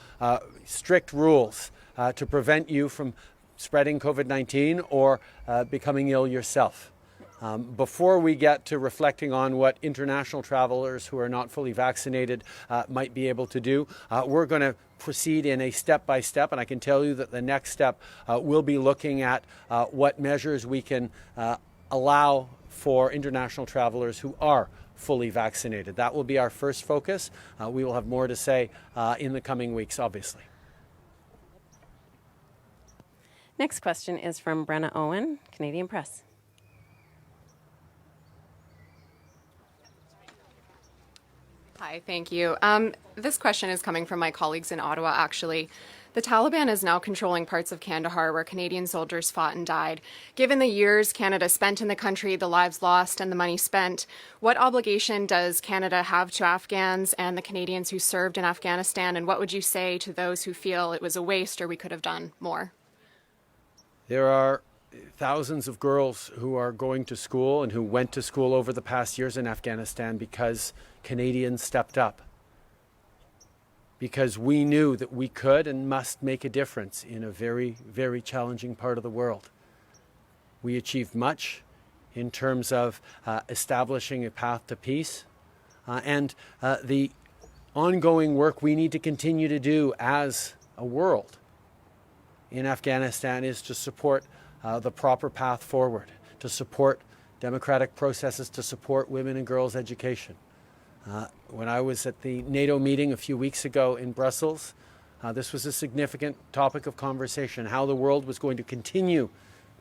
strict rules to prevent you from spreading COVID-19 or becoming ill yourself. Before we get to reflecting on what international travelers who are not fully vaccinated might be able to do, we're going to proceed in a step-by-step, and I can tell you that the next step will be looking at what measures we can allow for international travelers who are fully vaccinated. That will be our first focus. We will have more to say in the coming weeks, obviously. Next question is from Brenna Owen, Canadian Press. Hi, thank you. This question is coming from my colleagues in Ottawa, actually. The Taliban is now controlling parts of Kandahar where Canadian soldiers fought and died. Given the years Canada spent in the country, the lives lost, and the money spent, what obligation does Canada have to Afghans and the Canadians who served in Afghanistan, and what would you say to those who feel it was a waste or we could have done more? There are thousands of girls who are going to school and who went to school over the past years in Afghanistan because Canadians stepped up. Because we knew that we could and must make a difference in a very, very challenging part of the world. We achieved much in terms of establishing a path to peace and the ongoing work we need to continue to do as a world in Afghanistan is to support the proper path forward, to support democratic processes, to support women and girls' education. When I was at the NATO meeting a few weeks ago in Brussels, this was a significant topic of conversation, how the world was going to continue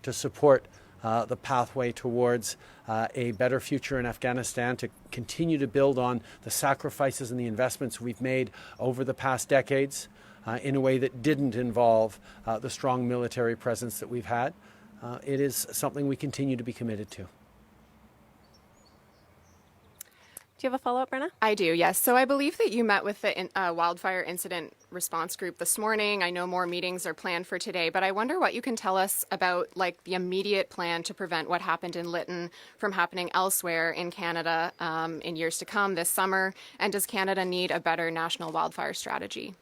to support the pathway towards a better future in Afghanistan, to continue to build on the sacrifices and the investments we've made over the past decades in a way that didn't involve the strong military presence that we've had. It is something we continue to be committed to. Do you have a follow-up, Brenna? I do, yes. So I believe that you met with the wildfire incident response group this morning. I know more meetings are planned for today, but I wonder what you can tell us about the immediate plan to prevent what happened in Lytton from happening elsewhere in Canada in years to come this summer. And does Canada need a better national wildfire strategy?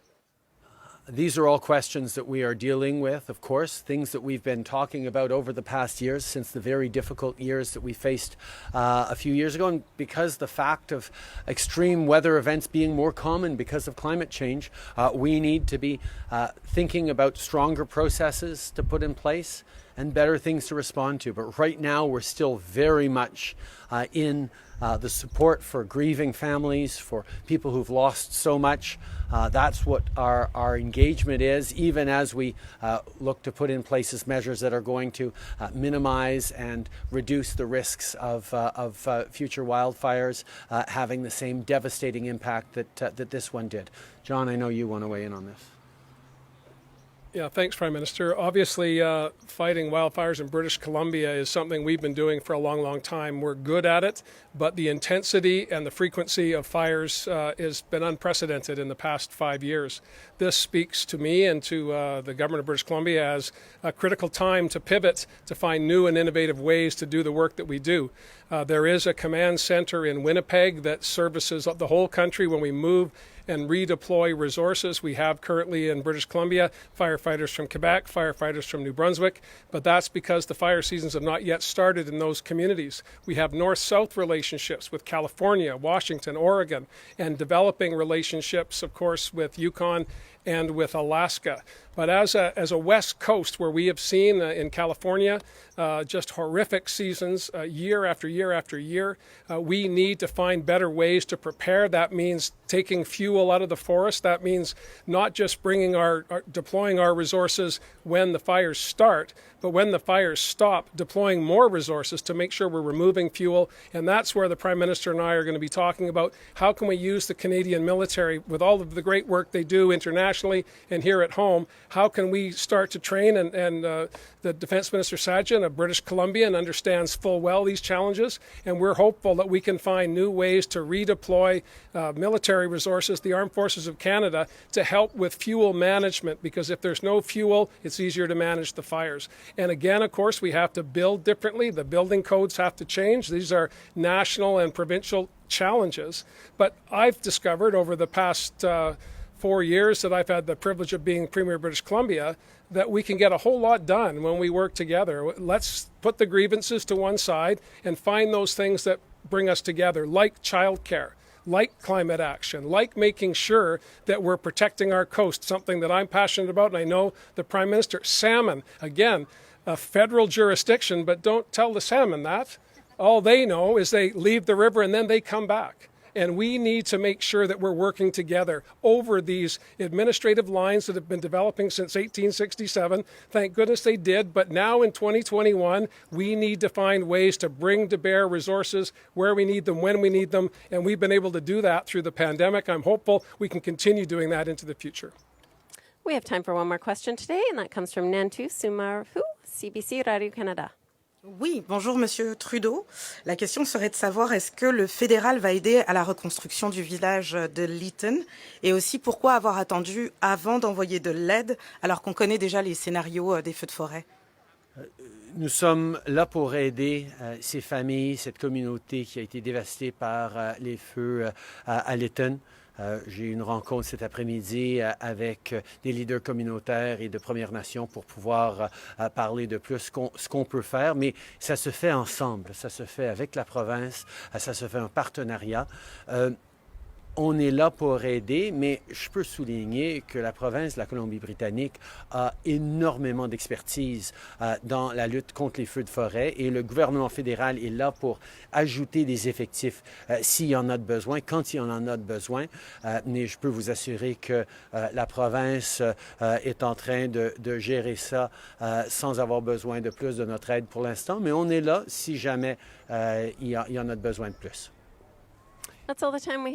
These are all questions that we are dealing with, of course, things that we've been talking about over the past years, since the very difficult years that we faced a few years ago. And because the fact of extreme weather events being more common because of climate change, we need to be thinking about stronger processes to put in place and better things to respond to. But right now, we're still very much in the support for grieving families, for people who've lost so much. That's what our engagement is, even as we look to put in place measures that are going to minimize and reduce the risks of future wildfires having the same devastating impact that this one did. John, I know you want to weigh in on this. Yeah, thanks, Prime Minister. Obviously, fighting wildfires in British Columbia is something we've been doing for a long, long time. We're good at it, but the intensity and the frequency of fires has been unprecedented in the past 5 years. This speaks to me and to the government of British Columbia as a critical time to pivot, to find new and innovative ways to do the work that we do. There is a command center in Winnipeg that services the whole country when we move and redeploy resources. We have currently in British Columbia firefighters from Quebec, firefighters from New Brunswick, but that's because the fire seasons have not yet started in those communities. We have north-south relationships with California, Washington, Oregon, and developing relationships, of course, with Yukon and with Alaska. But as a West Coast, where we have seen in California just horrific seasons year after year after year, we need to find better ways to prepare. That means taking fuel out of the forest. That means not just deploying our resources when the fires start, but when the fires stop, deploying more resources to make sure we're removing fuel. And that's where the Prime Minister and I are going to be talking about how can we use the Canadian military with all of the great work they do internationally and here at home. How can we start to train? And the Defence Minister Sajjan of British Columbia understands full well these challenges, and we're hopeful that we can find new ways to redeploy military resources, the Armed Forces of Canada, to help with fuel management, because if there's no fuel, it's easier to manage the fires. And again, of course, we have to build differently. The building codes have to change. These are national and provincial challenges. But I've discovered over the past 4 years that I've had the privilege of being Premier of British Columbia, that we can get a whole lot done when we work together. Let's put the grievances to one side and find those things that bring us together, like childcare, like climate action, like making sure that we're protecting our coast, something that I'm passionate about, and I know the Prime Minister. Salmon, again, a federal jurisdiction, but don't tell the salmon that. All they know is they leave the river and then they come back. And we need to make sure that we're working together over these administrative lines that have been developing since 1867. Thank goodness they did. But now in 2021, we need to find ways to bring to bear resources where we need them, when we need them. And we've been able to do that through the pandemic. I'm hopeful we can continue doing that into the future. We have time for one more question today, and that comes from Nantu Sumarhu, CBC Radio-Canada. Oui, bonjour Monsieur Trudeau. La question serait de savoir est-ce que le fédéral va aider à la reconstruction du village de Lytton et aussi pourquoi avoir attendu avant d'envoyer de l'aide alors qu'on connaît déjà les scénarios des feux de forêt? Nous sommes là pour aider ces familles, cette communauté qui a été dévastée par les feux à Lytton. J'ai eu une rencontre cet après-midi avec des leaders communautaires et de Premières Nations pour pouvoir parler de plus ce qu'on peut faire, mais ça se fait ensemble, ça se fait avec la province, ça se fait en partenariat. On est là pour aider, mais je peux souligner que la province de la Colombie-Britannique a énormément d'expertise dans la lutte contre les feux de forêt et le gouvernement fédéral est là pour ajouter des effectifs s'il y en a de besoin, quand il y en a de besoin. Mais je peux vous assurer que la province est en train de gérer ça sans avoir besoin de plus de notre aide pour l'instant, mais on est là si jamais il y en a de besoin de plus. That's all the time we have.